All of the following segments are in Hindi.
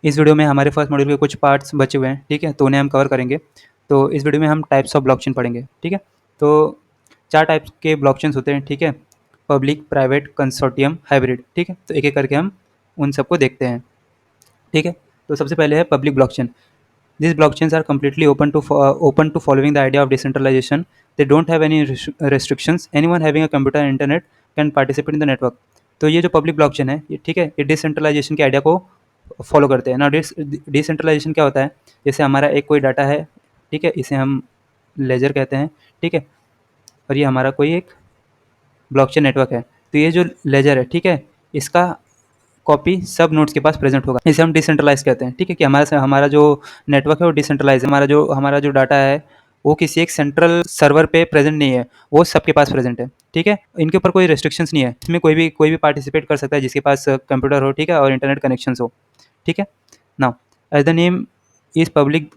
इस वीडियो में हमारे फर्स्ट मॉड्यूल के कुछ पार्ट्स बचे हुए हैं, ठीक है, तो उन्हें हम कवर करेंगे। तो इस वीडियो में हम टाइप्स ऑफ ब्लॉकचेन पढ़ेंगे, ठीक है। तो 4 टाइप्स के ब्लॉकचेन्स होते हैं, ठीक है। पब्लिक, प्राइवेट, कंसोर्टियम, हाइब्रिड, ठीक है। तो एक-एक करके हम उन सबको देखते हैं, ठीक है। तो सबसे पहले है public blockchain. These blockchains are completely open to following the idea of decentralization. They don't have any restrictions. Anyone having a computer and internet can participate in the network. तो ये जो पब्लिक ब्लॉकचेन है, ये ठीक है, ये डिसेंट्रलाइजेशन के आइडिया को फॉलो करते हैं ना। डिसेंट्रलाइजेशन क्या होता है, जैसे हमारा एक कोई डाटा है, ठीक है, इसे हम लेजर कहते हैं, ठीक है, और ये हमारा कोई एक ब्लॉकचेन नेटवर्क है। तो ये जो लेजर है, ठीक है, इसका कॉपी सब नोड्स के पास प्रेजेंट होगा। इसे हम डिसेंट्रलाइज कहते हैं, ठीक है, कि हमारा जो नेटवर्क है वो डिसेंट्रलाइज है। हमारा जो डाटा है वो किसी एक सेंट्रल सर्वर पे प्रेजेंट नहीं है, वो सबके पास प्रेजेंट है, ठीक है। इनके ऊपर कोई रेस्ट्रिक्शंस नहीं है, इसमें कोई भी पार्टिसिपेट कर सकता है जिसके पास कंप्यूटर हो, ठीक है, और इंटरनेट कनेक्शन हो, ठीक है। Now as the name is public,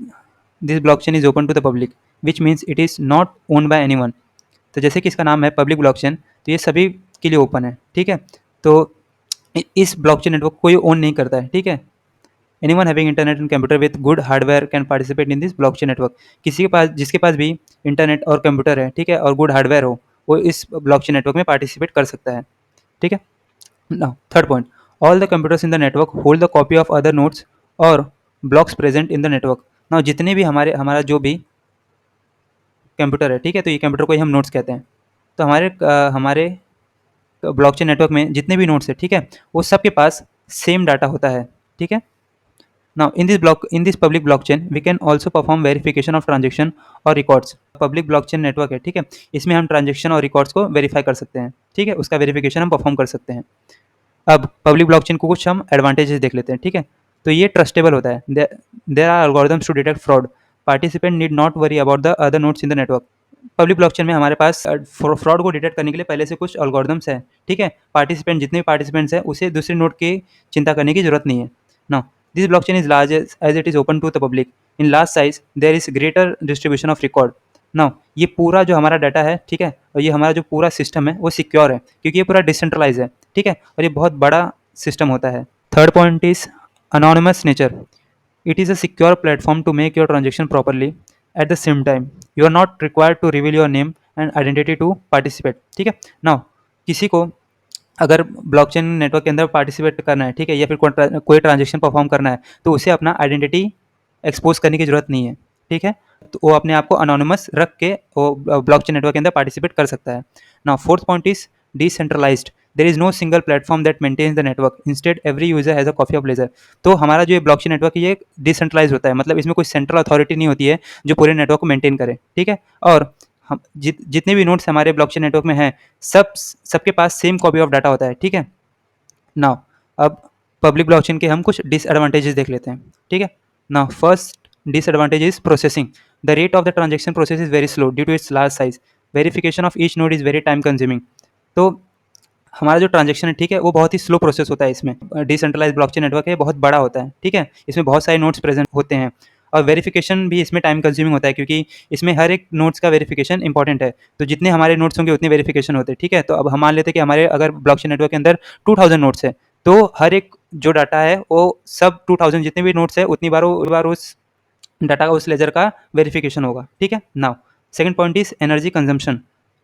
this blockchain is open to the public, which means it is not owned by anyone. तो जैसे कि इसका नाम है पब्लिक ब्लॉकचेन, तो ये सभी के लिए ओपन है, ठीक है। तो इस ब्लॉकचेन नेटवर्क कोई ओन नहीं करता है, ठीक है। Anyone having internet and computer with good hardware can participate in this blockchain network. किसी के पास, जिसके पास भी इंटरनेट और कंप्यूटर है, ठीक है, और गुड हार्डवेयर हो, वो इस ब्लॉकचेन नेटवर्क में पार्टिसिपेट कर सकता है, ठीक है। Now third point, all the computers in the network hold the copy of other notes और blocks present in the network. Now जितने भी हमारा जो भी कंप्यूटर है, ठीक है, तो ये कंप्यूटर को ही हम नोट्स कहते हैं। तो हमारे ब्लॉकचेन नेटवर्क में जितने भी नोड्स है, ठीक है, वो सबके पास सेम डाटा होता है, ठीक है। Now in this public blockchain we can also perform verification of transaction और रिकॉर्ड्स। पब्लिक ब्लॉकचेन नेटवर्क है, ठीक है, इसमें हम ट्रांजेक्शन और रिकॉर्ड्स को वेरीफाई कर सकते हैं, ठीक है, उसका वेरिफिकेशन हम परफॉर्म कर सकते हैं। अब पब्लिक ब्लॉकचेन को कुछ हम एडवांटेजेस देख लेते हैं, ठीक है। तो ये ट्रस्टेबल होता है, there are algorithms to detect fraud, participant need not worry about the other nodes in the network. Public blockchain में हमारे पास फ्रॉड को डिटेक्ट करने के लिए पहले से कुछ एल्गोरिथम्स है, ठीक है। जितने भी पार्टिसिपेंट्स हैं उसे दूसरे नोड की चिंता करने की जरूरत नहीं है। Now this blockchain is large as it is open to the public. In large size there is greater distribution of record. Now ये पूरा जो हमारा डाटा है, ठीक है, और ये हमारा जो पूरा सिस्टम है वो सिक्योर है, क्योंकि ये पूरा डिसेंट्रलाइज है, ठीक है, और ये बहुत बड़ा सिस्टम होता है। Third point is anonymous nature. It is a secure platform to make your transaction properly. At the same time, you are not required to reveal your name and identity to participate, ठीक है। नाउ किसी को अगर ब्लॉकचेन नेटवर्क के अंदर पार्टिसिपेट करना है, ठीक है, या फिर कोई ट्रांजेक्शन परफॉर्म करना है, तो उसे अपना आइडेंटिटी एक्सपोज करने की जरूरत नहीं है, ठीक है। तो वो अपने आप को अनोनिमस रख के वो ब्लॉकचेन नेटवर्क के अंदर पार्टिसिपेट कर सकता है। Now fourth point is decentralised. There is no single platform that maintains the network, instead every user has a copy of ledger. तो हमारा जो ये ब्लॉकचेन नेटवर्क है ये डिसेंट्रलाइज होता है, मतलब इसमें कोई सेंट्रल अथॉरिटी नहीं होती है जो पूरे नेटवर्क को मेंटेन करे, ठीक है। और हम जितने भी नोड्स हमारे ब्लॉकचेन नेटवर्क में हैं, सबके पास सेम कॉपी ऑफ डाटा होता है, ठीक है। नाउ अब पब्लिक ब्लॉकचेन के हम कुछ डिसएडवांटेजेस देख लेते हैं, ठीक है। Now first disadvantage is processing. The rate of the transaction process is very slow due to its large size. Verification of each node is very time consuming. तो हमारा जो ट्रांजेक्शन है, ठीक है, वो बहुत ही स्लो प्रोसेस होता है। इसमें डिसेंट्रलाइज ब्लॉकचेन नेटवर्क है, बहुत बड़ा होता है, ठीक है, इसमें बहुत सारे नोड्स प्रेजेंट होते हैं, और वेरिफिकेशन भी इसमें टाइम कंज्यूमिंग होता है, क्योंकि इसमें हर एक नोड्स का वेरिफिकेशन इंपॉर्टेंट है। तो जितने हमारे नोड्स होंगे उतने वेरिफिकेशन होते हैं, ठीक है। तो अब हम मान लेते हैं कि हमारे अगर ब्लॉकचेन नेटवर्क के अंदर 2000 नोड्स है, तो हर एक जो डाटा है वो सब 2000 जितने भी नोड्स है उतनी बार उस डाटा का, उस लेजर का वेरिफिकेशन होगा, ठीक है। Now second point is energy consumption.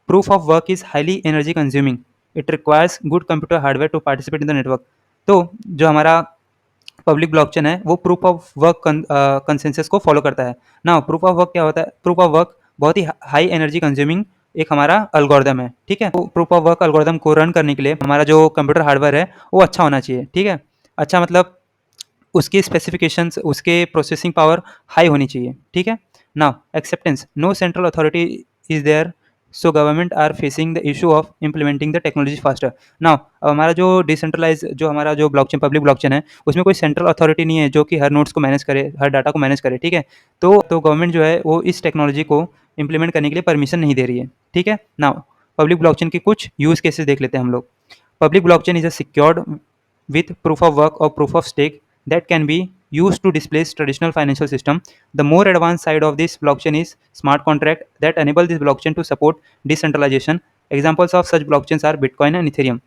Proof of work is highly energy consuming. It requires good computer hardware to participate in the network. तो जो हमारा पब्लिक ब्लॉकचेन है वो प्रूफ ऑफ वर्क कंसेंसस को फॉलो करता है ना। प्रूफ ऑफ वर्क क्या होता है? प्रूफ ऑफ वर्क बहुत ही हाई एनर्जी कंज्यूमिंग एक हमारा अल्गोरिदम है, ठीक है। तो प्रूफ ऑफ वर्क अल्गोरिदम को रन करने के लिए हमारा जो कंप्यूटर हार्डवेयर है वो अच्छा होना चाहिए, ठीक है। अच्छा मतलब उसकी स्पेसिफिकेशंस, उसके प्रोसेसिंग पावर हाई होनी चाहिए, ठीक है। Now acceptance, no central authority is there, so government are facing the issue of implementing the technology faster. Now हमारा जो डिसेंट्रलाइज, जो हमारा जो ब्लॉकचेन पब्लिक ब्लॉकचेन है, उसमें कोई सेंट्रल अथॉरिटी नहीं है जो कि हर नोड्स को मैनेज करे, हर डाटा को मैनेज करे, ठीक है। तो गवर्नमेंट जो है वो इस टेक्नोलॉजी को इम्प्लीमेंट करने के लिए परमिशन नहीं दे रही है, ठीक है। नाउ पब्लिक ब्लॉकचेन के कुछ यूज केसेस देख लेते हैं हम लोग। Public blockchain is a secured with proof of work or proof of stake that can be used to displace traditional financial system. The more advanced side of this blockchain is smart contract that enable this blockchain to support decentralization. Examples of such blockchains are Bitcoin and Ethereum.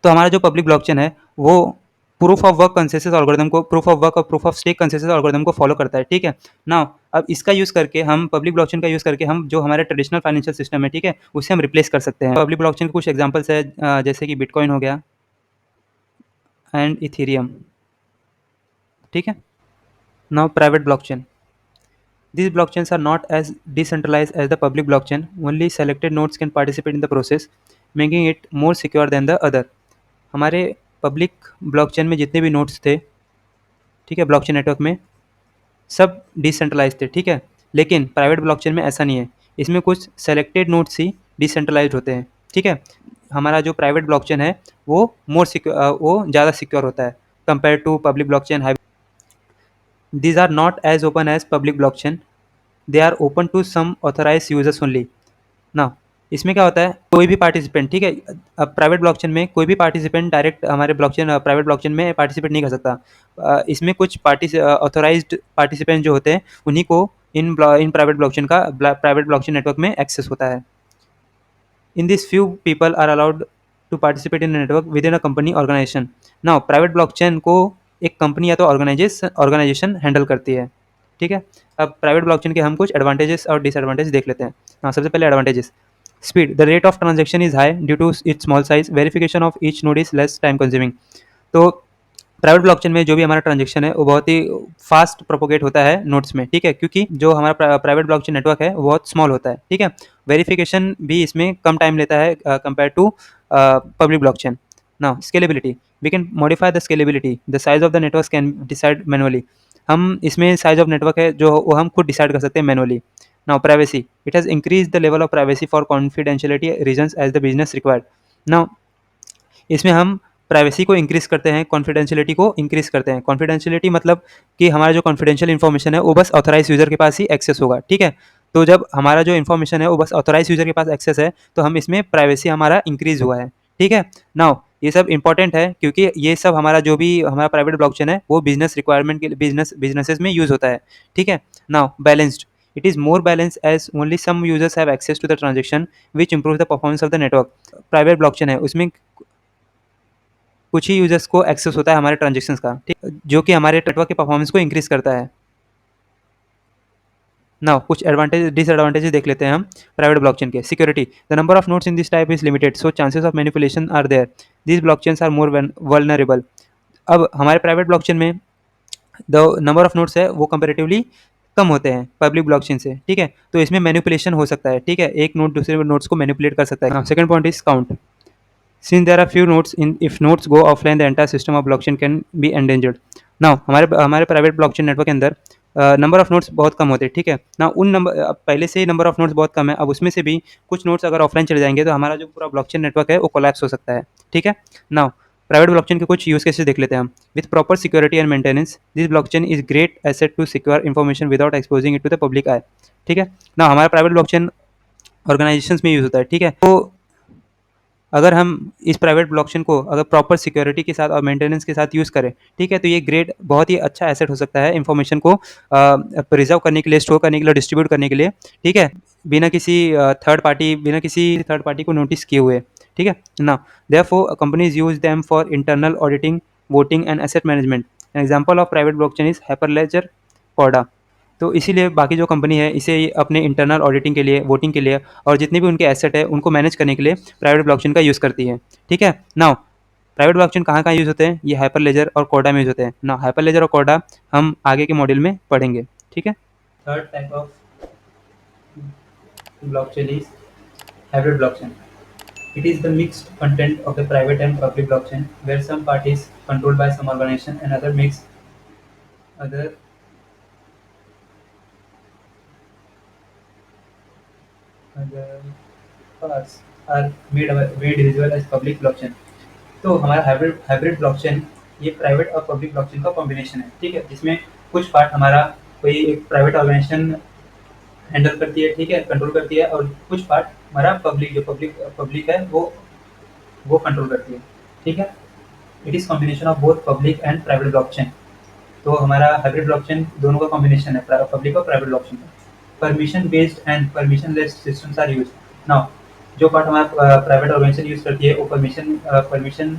तो हमारा जो पब्लिक ब्लॉकचेन है वो proof of work consensus algorithm को, प्रूफ ऑफ वर्क और proof of stake consensus algorithm को फॉलो करता है, ठीक है। नाउ अब इसका यूज़ करके हम पब्लिक ब्लॉकचेन का यूज़ करके हम जो हमारे ट्रेडिशनल फाइनेंशियल सिस्टम है, ठीक है, उसे हम रिप्लेस कर सकते हैं। पब्लिक ब्लॉकचेन के कुछ एग्जांपल्स है, जैसे कि बिटकॉइन हो गया एंड इथेरियम, ठीक है। Now private blockchain, these blockchains are not as decentralized as the public blockchain. Only selected nodes can participate in the process, making it more secure than the other. हमारे पब्लिक ब्लॉकचेन में जितने भी नोड्स थे, ठीक है, ब्लॉकचेन नेटवर्क में सब डिसेंट्रलाइज थे, ठीक है। लेकिन प्राइवेट ब्लॉकचेन में ऐसा नहीं है, इसमें कुछ सेलेक्टेड नोड्स ही डिसेंट्रलाइज होते हैं, ठीक है। हमारा जो प्राइवेट ब्लॉकचेन है वो मोर सिक्योर, वो ज़्यादा सिक्योर होता है compare to public blockchain. These are not as open as public blockchain, they are open to some authorise users only. ना इसमें क्या होता है, कोई भी पार्टिसिपेंट, ठीक है, अब प्राइवेट ब्लॉकचेन में कोई भी पार्टिसिपेंट डायरेक्ट हमारे ब्लॉकचेन प्राइवेट ब्लॉकचेन में पार्टिसिपेट नहीं कर सकता। इसमें कुछ ऑथोराइज्ड पार्टिसिपेंट जो होते हैं उन्हीं को इन प्राइवेट ब्लॉकचेन का प्राइवेट ब्लॉकचेन नेटवर्क में एक्सेस होता है। In this, few people are allowed to participate in a network within a company organization. Now, private blockchain को एक कंपनी या तो ऑर्गेनाइजेशन हैंडल करती है, ठीक है। अब प्राइवेट ब्लॉकचेन के हम कुछ एडवांटेजेस और डिसएडवांटेज देख लेते हैं। हाँ, सबसे पहले advantages. Speed, the rate of transaction is high due to its small size, verification of each node is less time consuming. तो प्राइवेट ब्लॉकचेन में जो भी हमारा ट्रांजेक्शन है वो बहुत ही फास्ट प्रोपोगेट होता है नोड्स में, ठीक है, क्योंकि जो हमारा प्राइवेट ब्लॉकचेन नेटवर्क है वो बहुत स्मॉल होता है, ठीक है। वेरिफिकेशन भी इसमें कम टाइम लेता है compare to public blockchain. Now scalability, we can modify the scalability, the size of the network can decide manually. हम इसमें साइज ऑफ नेटवर्क है जो वो हम खुद डिसाइड कर सकते हैं manually. Now privacy, it has increase the level of privacy for confidentiality reasons as the business required. Now इसमें हम प्राइवेसी को इंक्रीज़ करते हैं, कॉन्फिडेंशियलिटी को इंक्रीज़ करते हैं। कॉन्फिडेंशियलिटी मतलब कि हमारा जो कॉन्फिडेंशियल इन्फॉर्मेशन है वो बस ऑथराइज यूज़र के पास ही एक्सेस होगा, ठीक है। तो जब हमारा जो इन्फॉर्मेशन है वो बस ऑथराइज यूज़र के पास एक्सेस है तो हम इसमें प्राइवेसी हमारा इंक्रीज़ हुआ है, ठीक है। नाउ ये सब इंपॉर्टेंट है क्योंकि ये सब हमारा जो भी हमारा प्राइवेट ब्लॉकचेन है वो बिजनेस रिक्वायरमेंट के बिजनेसेस में यूज़ होता है, ठीक है। Now balanced, it is more balanced as only some users have access to the transaction which improves the performance of the network. Private blockchain है उसमें कुछ ही यूजर्स को एक्सेस होता है हमारे ट्रांजेक्शन्स का, ठीक, जो कि हमारे नेटवर्क के परफॉर्मेंस को इंक्रीज करता है। नाउ कुछ एडवांटेज डिसएडवांटेजेस देख लेते हैं हम प्राइवेट ब्लॉकचेन के। Security, the number of nodes in this type is limited so chances of manipulation are there, these blockchains are more vulnerable. अब हमारे प्राइवेट ब्लॉकचेन में द नंबर ऑफ नोड्स है वो कंपेरेटिवली कम होते हैं पब्लिक ब्लॉकचेन से, ठीक है, तो इसमें मैनिपुलेशन हो सकता है, ठीक है, एक नोड दूसरे नोड्स को मैनिपुलेट कर सकता है। Second point is count, since there are few nodes in, if nodes go offline the entire system of blockchain can be endangered. now हमारे प्राइवेट ब्लॉकचेन नेटवर्क के अंदर नंबर ऑफ नोड्स बहुत कम होते हैं, ठीक है ना। उन नंबर पहले से ही नंबर ऑफ नोड्स बहुत कम है, अब उसमें से भी कुछ नोड्स अगर ऑफलाइन चले जाएंगे तो हमारा जो पूरा ब्लॉकचेन नेटवर्क है वो कोलैप्स हो सकता है, ठीक है। नाउ प्राइवेट ब्लॉकचेन के कुछ यूज केसेस देख लेते हैं हम। With proper security and maintenance this blockchain is great asset to secure information without exposing it to the public eye, ठीक है ना। हमारा प्राइवेट ब्लॉकचेन ऑर्गेनाइजेशंस में यूज होता है, ठीक है। तो अगर हम इस प्राइवेट ब्लॉकचेन को अगर प्रॉपर सिक्योरिटी के साथ और मेंटेनेंस के साथ यूज़ करें, ठीक है, तो ये ग्रेट बहुत ही अच्छा एसेट हो सकता है इन्फॉर्मेशन को प्रिजर्व करने के लिए, स्टोर करने के लिए, डिस्ट्रीब्यूट करने के लिए, ठीक है, बिना किसी थर्ड पार्टी को नोटिस किए हुए, ठीक है ना। Therefore companies use them for internal auditing, voting and asset management. An example of private blockchain is hyperledger, corda. तो इसीलिए बाकी जो कंपनी है इसे अपने इंटरनल ऑडिटिंग के लिए, वोटिंग के लिए और जितने भी उनके एसेट है उनको मैनेज करने के लिए प्राइवेट ब्लॉकचेन का यूज़ करती है, ठीक है। नाउ प्राइवेट ब्लॉकचेन कहाँ कहाँ यूज़ होते हैं, ये हाइपरलेजर और कोडा में यूज़ होते हैं ना। हाइपरलेजर और कोडा हम आगे के मॉड्यूल में पढ़ेंगे, ठीक है। Third type of blockchain is hybrid blockchain. It is the mixed content of the private and public blockchain, where some part is controlled by some organization and other other parts are made visible as public blockchain. तो हमारा हाइब्रिड ब्लॉकचेन ये प्राइवेट और पब्लिक ब्लॉकचेन का कॉम्बिनेशन है, ठीक है, जिसमें कुछ पार्ट हमारा कोई एक प्राइवेट ऑर्गेनाइजेशन हैंडल करती है, ठीक है, कंट्रोल करती है, और कुछ पार्ट हमारा पब्लिक है वो कंट्रोल करती है, ठीक है। It is combination of both public and private blockchain. तो हमारा हाइब्रिड ब्लॉकचेन दोनों का कॉम्बिनेशन है, पब्लिक और प्राइवेट ब्लॉकचेन का। Permission based and permissionless systems are used. Now जो पार्ट हमारा प्राइवेट ऑर्गेनाइजेशन यूज करती है वो परमिशन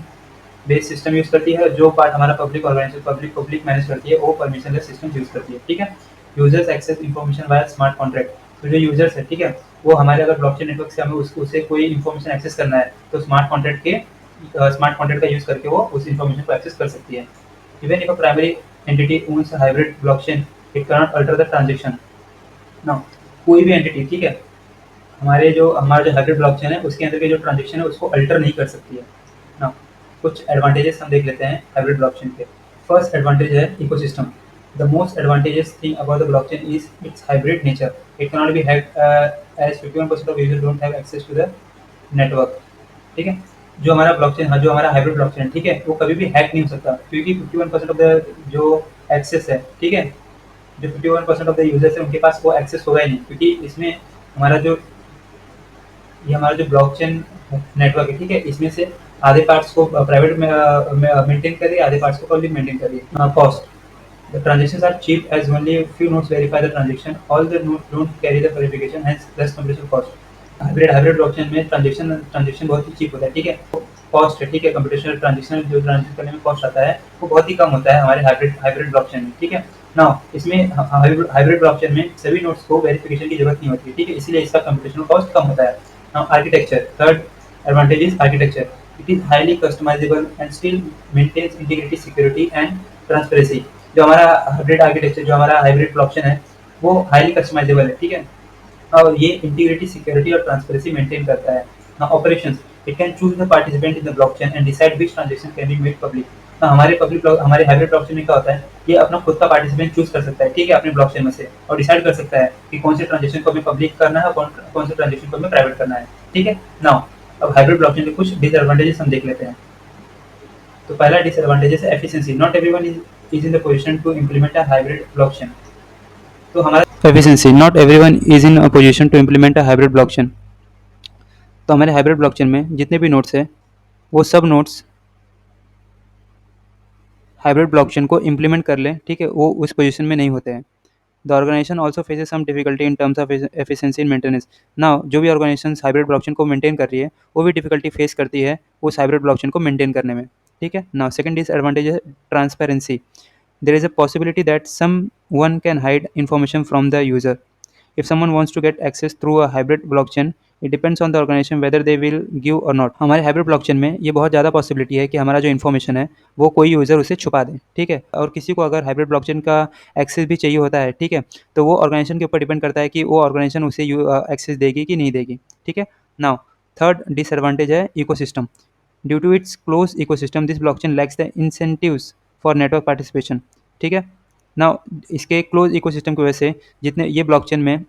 बेस्ड सिस्टम यूज़ करती है, जो पार्ट हमारा पब्लिक ऑर्गेनाइजेशन पब्लिक मैनेज करती है वो परमिशनलेस सिस्टम यूज़ करती है। ठीक है, users access information via smart contract. तो जो यूजर्स है, ठीक है, वो हमारे अगर ब्लॉकचेन नेटवर्क से हमें उसे कोई इन्फॉर्मेशन एक्सेस करना है तो स्मार्ट कॉन्ट्रैक्ट का यूज़ करके वो उस इन्फॉर्मेशन को एक्सेस कर सकती है। Even if a primary entity owns a hybrid blockchain, it cannot alter the transaction. Now, कोई भी एंटिटी, ठीक है, हमारा जो हाइब्रिड ब्लॉकचेन है उसके अंदर के जो ट्रांजेक्शन है उसको अल्टर नहीं कर सकती है ना। कुछ एडवांटेजेस हम देख लेते हैं हाइब्रिड ब्लॉकचेन के। फर्स्ट एडवांटेज है ecosystem. The most advantages thing about the blockchain is its hybrid nature. It can not be hacked as 51% of user don't have access to the network. ठीक है, जो हमारा हाइब्रिड ब्लॉकचेन है, ठीक है, वो कभी भी हैक नहीं हो सकता क्योंकि 51% ऑफ द जो एक्सेस है, ठीक है, जो 51% ऑफ द यूजर्स है उनके पास वो एक्सेस होगा ही नहीं, क्योंकि इसमें हमारा जो ये हमारा जो ब्लॉकचेन नेटवर्क है, ठीक है, इसमें से आधे पार्ट्स को प्राइवेट में मेंटेन कर रही है, आधे पार्ट्स को पब्लिक मेंटेन कर रही है। Cost, the transactions are cheap as only a few nodes verify the transaction. All the nodes don't carry the verification, hence less computation cost. Hybrid blockchain में ट्रांजेक्शन बहुत ही चीप होता है। ठीक है, कॉस्ट है, ठीक है, कंप्यूटेशनल ट्रांजेक्शन जो ट्रांजेक्शन करने में कॉस्ट आता है वो बहुत ही कम होता है हमारे हाइब्रिड ब्लॉकचेन में। ठीक है, नाउ इसमें हाइब्रिड ब्लॉकचेन में सभी नोड्स को वेरिफिकेशन की जरूरत नहीं होती है। ठीक है, इसीलिए इसका कंप्यूटेशनल कॉस्ट कम होता है। Now architecture, third advantage is architecture. It is highly customisable and still maintains integrity, security and transparency. जो हमारा हाइब्रिड आर्किटेक्चर, जो हमारा हाइब्रिड ब्लॉकचेन है वो हाईली कस्टमाइजेबल है। ठीक है, और ये इंटीग्रिटी, सिक्योरिटी और ट्रांसपेरेंसी मेंटेन करता है। Now operations, it can choose the participant in the blockchain and decide which transaction can be made public. हमारे हाइब्रिड ब्लॉकचेन में क्या होता है, ये अपना खुद का पार्टिसिपेंट चूज कर सकता है, ठीक है, अपने ब्लॉकचेन में से, और डिसाइड कर सकता है कि कौन से ट्रांजैक्शन को हमें पब्लिक करना है, कौन से ट्रांजैक्शन को हमें प्राइवेट करना है। ठीक है, नाउ अब हाइब्रिड ब्लॉकचेन के कुछ डिसएडवांटेजेस हम देख लेते हैं। तो पहला डिसएडवांटेजेस है efficiency. Not everyone is in the position to implement a hybrid blockchain. तो हमारा efficiency, not everyone is in a position to implement a hybrid blockchain. तो हमारे हाइब्रिड ब्लॉकचेन में जितने भी नोड्स हैं वो सब नोड्स हाइब्रिड ब्लॉकचेन को इम्प्लीमेंट कर लें, ठीक है, वो उस पोजीशन में नहीं होते हैं। The organisation also faces some difficulty in terms of efficiency in maintenance. Now जो भी ऑर्गेनाइजेशन हाइब्रिड ब्लॉकचेन को मेंटेन कर रही है वो भी डिफिकल्टी फेस करती है उस हाइब्रिड ब्लॉकचेन को मेंटेन करने में। ठीक है, नाउ सेकंड डिसएडवांटेज है transparency. There is a possibility that someone can hide information from the user. If someone wants to get access through a hybrid blockchain, it depends on the organization whether they will give or not. हमारे हाइब्रिड ब्लॉकचेन में ये बहुत ज़्यादा पॉसिबिलिटी है कि हमारा जो इन्फॉर्मेशन है वो कोई यूज़र उसे छुपा दे। ठीक है, और किसी को अगर हाइब्रिड ब्लॉकचेन का एक्सेस भी चाहिए होता है, ठीक है, तो वो ऑर्गेनाइजेशन के ऊपर डिपेंड करता है कि वो ऑर्गेनाइजेशन उसे एक्सेस देगी कि नहीं देगी। ठीक है, नाउ थर्ड डिसएडवांटेज है ecosystem. Due to its close ecosystem this blockchain lacks the incentives for network participation. ठीक है, नाउ इसके क्लोज इकोसिस्टम की वजह से जितने ये ब्लॉकचेन में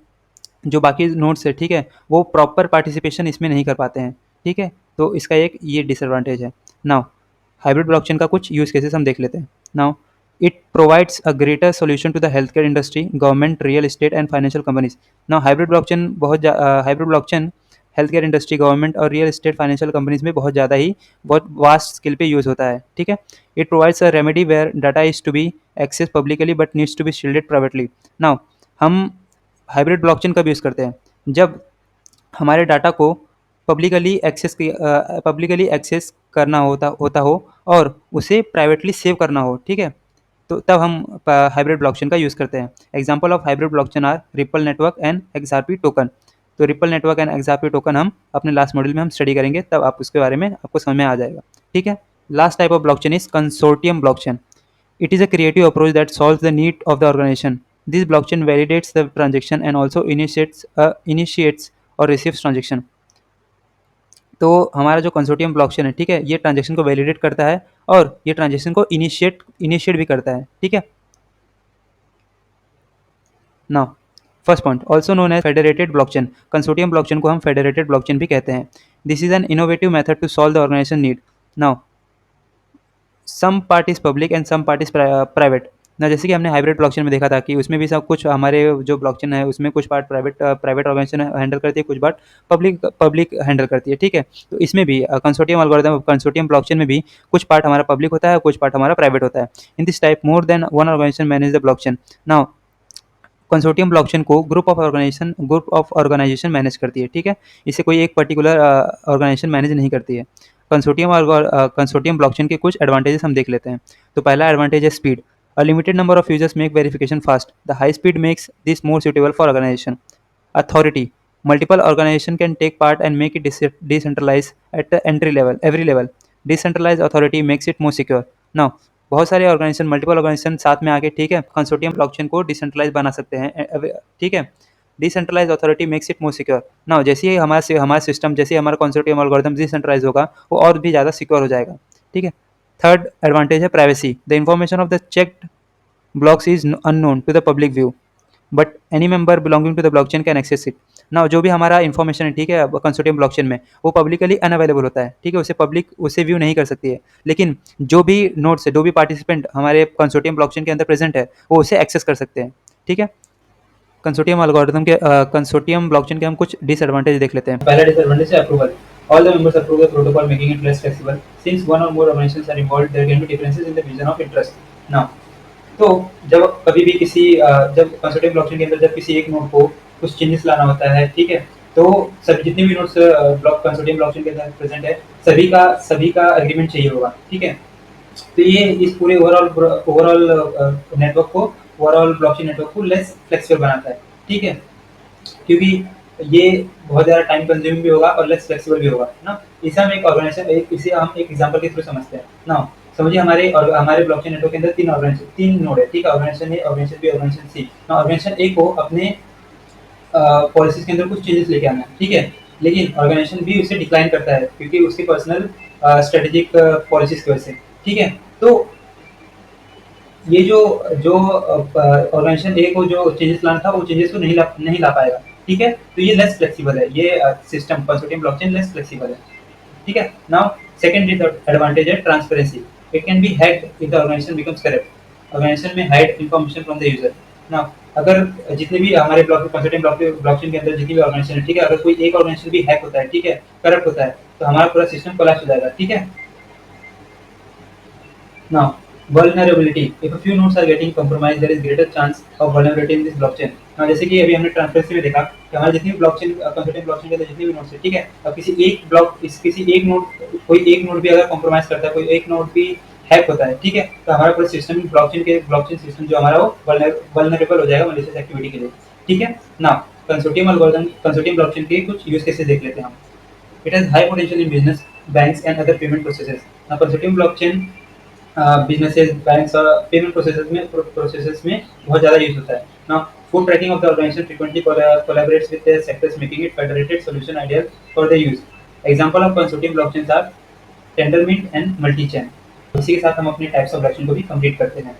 जो बाकी नोड्स है, ठीक है, वो प्रॉपर पार्टिसिपेशन इसमें नहीं कर पाते हैं। ठीक है, तो इसका एक ये डिसएडवांटेज है। नाउ हाइब्रिड ब्लॉकचेन का कुछ यूज़ केसेस हम देख लेते हैं। Now it provides a greater solution to the health care industry, government, real estate and financial companies. Now hybrid blockchain health care industry, government और रियल एस्टेट फाइनेंशियल कंपनीज में बहुत वास्ट स्केल पे यूज़ होता है। ठीक है, it provides a remedy where data is to be access publicly but needs to be shielded privately. Now हम हाइब्रिड ब्लॉकचेन कब यूज़ करते हैं, जब हमारे डाटा को पब्लिकली एक्सेस करना होता हो और उसे प्राइवेटली सेव करना हो। ठीक है, तो तब हम हाइब्रिड ब्लॉकचेन का यूज़ करते हैं। Example of hybrid blockchain are ripple network and XRP token. तो ripple network and XRP token हम अपने लास्ट मॉड्यूल में हम स्टडी करेंगे, तब आप उसके बारे में आपको समझ में आ जाएगा। ठीक है, last type of blockchain is consortium blockchain. It is a creative approach that solves the need of the organization. This blockchain validates the transaction and also initiates or receives transaction. तो हमारा जो कंसोर्टियम ब्लॉकचेन है, ठीक है, ये ट्रांजेक्शन को वैलिडेट करता है और ये ट्रांजेक्शन को इनिशिएट भी करता है। ठीक है, now first point, also known as federated blockchain. Consortium blockchain को हम फेडरेटेड ब्लॉकचेन भी कहते हैं। This is an innovative method to solve the organisation need. Now some part is public and some part is private ना। जैसे कि हमने हाइब्रिड ब्लॉकचेन में देखा था कि उसमें भी सब कुछ हमारे जो ब्लॉकचेन है उसमें कुछ पार्ट प्राइवेट ऑर्गेनाइजेशन हैंडल करती है, कुछ पार्ट पब्लिक हैंडल करती है। ठीक है, तो इसमें भी कंसोर्टियम ब्लॉकचेन में भी कुछ पार्ट हमारा पब्लिक होता है, कुछ पार्ट हमारा प्राइवेट होता है। In this type more than one organisation manage the blockchain. Now consortium blockchain को ग्रुप ऑफ ऑर्गेनाइजेशन मैनेज करती है। ठीक है, इसे कोई एक पर्टिकुलर ऑर्गेनाइजेशन मैनेज नहीं करती है। कंसोर्टियम ब्लॉकचेन के कुछ एडवांटेजेस हम देख लेते हैं। तो पहला एडवांटेज है speed. A limited number of users make verification fast. The high speed makes this more suitable for organisation. Authority. Multiple organization can take part and make it decentralized at the entry level, every level. Decentralized authority makes it more secure. Now, बहुत सारे ऑर्गेनाइजेशन, मल्टीपल ऑर्गेनाइजेशन साथ में आके, ठीक है, कंसोर्टियम ब्लॉकचेन को डिसेंट्रलाइज बना सकते हैं, ठीक है। Decentralise authority makes it more secure. Now जैसे ही हमारा सिस्टम, जैसे ही हमारा कंसोर्टियम एल्गोरिथम डिसेंट्रलाइज होगा, वो और भी ज़्यादा सिक्योर हो जाएगा, ठीक है। थर्ड एडवांटेज है privacy. The information of the checked blocks is unknown to the public view, but any member belonging to the blockchain can access it. Now जो भी हमारा इन्फॉर्मेशन है, ठीक है, कंसोर्टियम ब्लॉकचेन में, वो पब्लिकली अनअवेलेबल होता है, ठीक है, उसे पब्लिक उसे व्यू नहीं कर सकती है। लेकिन जो भी नोड्स है, जो भी पार्टिसिपेंट हमारे कंसोर्टियम ब्लॉकचेन के अंदर प्रेजेंट है, वो उसे एक्सेस कर सकते हैं, ठीक है। कंसोर्टियम एल्गोरिथम के कंसोर्टियम ब्लॉकचेन के हम कुछ डिसएडवांटेज देख लेते हैं। पहला डिसएडवांटेज है approval. All the members approve the protocol, making it less flexible. Since one or more organizations are involved, there can be differences in the vision of interest. Now, तो जब कभी भी किसी जब कंसोर्टियम ब्लॉकचेन के अंदर जब किसी एक नोड को कुछ चेंजेस लाना होता है, ठीक है, तो सब जितने भी नोड्स ब्लॉक कंसोर्टियम ब्लॉकचेन के अंदर प्रेजेंट है, सभी का एग्रीमेंट चाहिए होगा, ठीक है। तो ये इस पूरे ओवरऑल नेटवर्क को, ओवरऑल ब्लॉकचेन नेटवर्क को लेस फ्लेक्सिबल बनाता है, ठीक है, क्योंकि ये बहुत ज़्यादा टाइम कंज्यूमिंग भी होगा और लेस फ्लेक्सिबल भी होगा ना। इसे हम एक ऑर्गेनाइजेशन इसे हम एक एग्जांपल के थ्रू समझते हैं ना। समझिए हमारे ब्लॉकचेन नेटवर्क के अंदर तीन नोड है, ठीक है, ऑर्गेनाइजेशन ए, ऑर्गेनाइजेशन बी, ऑर्गेनाइजेशन सी ना। ऑर्गेनाइजेशन ए को अपने पॉलिसीज के अंदर कुछ चेंजेस लेके आना है, ठीक है, लेकिन ऑर्गेनाइजेशन बी उसे डिक्लाइन करता है क्योंकि उसकी पर्सनल स्ट्रेटेजिक पॉलिसीज की वजह से, ठीक है। तो ये जो जो ऑर्गेनाइजेशन ए को जो चेंजेस लाना था, वो चेंजेस को नहीं ला पाएगा, ठीक है। तो ये लेस फ्लेक्सिबल है, ये system consortium blockchain less flexible है, ठीक है। नाउ सेकंड एडवांटेज है transparency. It can be hacked if the organisation becomes corrupt. Organisation में hide information from the user. Now अगर जितने भी हमारे कंसोर्टियम ब्लॉकचेन के अंदर जितनी भी ऑर्गेनाइजेशन है, ठीक है, अगर कोई एक ऑर्गेनाइजेशन भी हैक होता है, ठीक है, करप्ट होता है, तो हमारा पूरा सिस्टम कोलैप्स हो जाएगा, ठीक है। Now, vulnerability. If a few nodes are getting compromised, there is greater chance of vulnerability in this blockchain. Now, जैसे कि अभी हमने ट्रांसपेरेंसी में देखा कि हमारे जितनी भी ब्लॉकचेन कंसोर्टियम ब्लॉकचेन के अंदर जितने भी नोड्स हैं, ठीक है, अब किसी एक नोड कोई एक नोड भी अगर कॉम्प्रोमाइज करता है, कोई एक नोड भी हैक होता है, ठीक है, तो हमारा पूरा सिस्टम ब्लॉकचेन सिस्टम जो हमारा वो वल्नरेबल हो जाएगा मलिशियस एक्टिविटी के लिए, ठीक है। ना कंसोर्टियम ब्लॉकचेन के कुछ यूज केसेस देख लेते हैं हम। It has high potential in business, banks and other payment processes. Now, consortium blockchain businesses, banks और पेमेंट प्रोसेसेस में बहुत ज़्यादा यूज होता है ना। Food tracking of the organisation frequently collaborates with their sectors, making it federated solution ideal for the use. Example of consortium blockchains are tendermint and multichain. इसी के साथ हम अपने टाइप्स ऑफ ब्लॉकचेन को भी कंप्लीट करते हैं।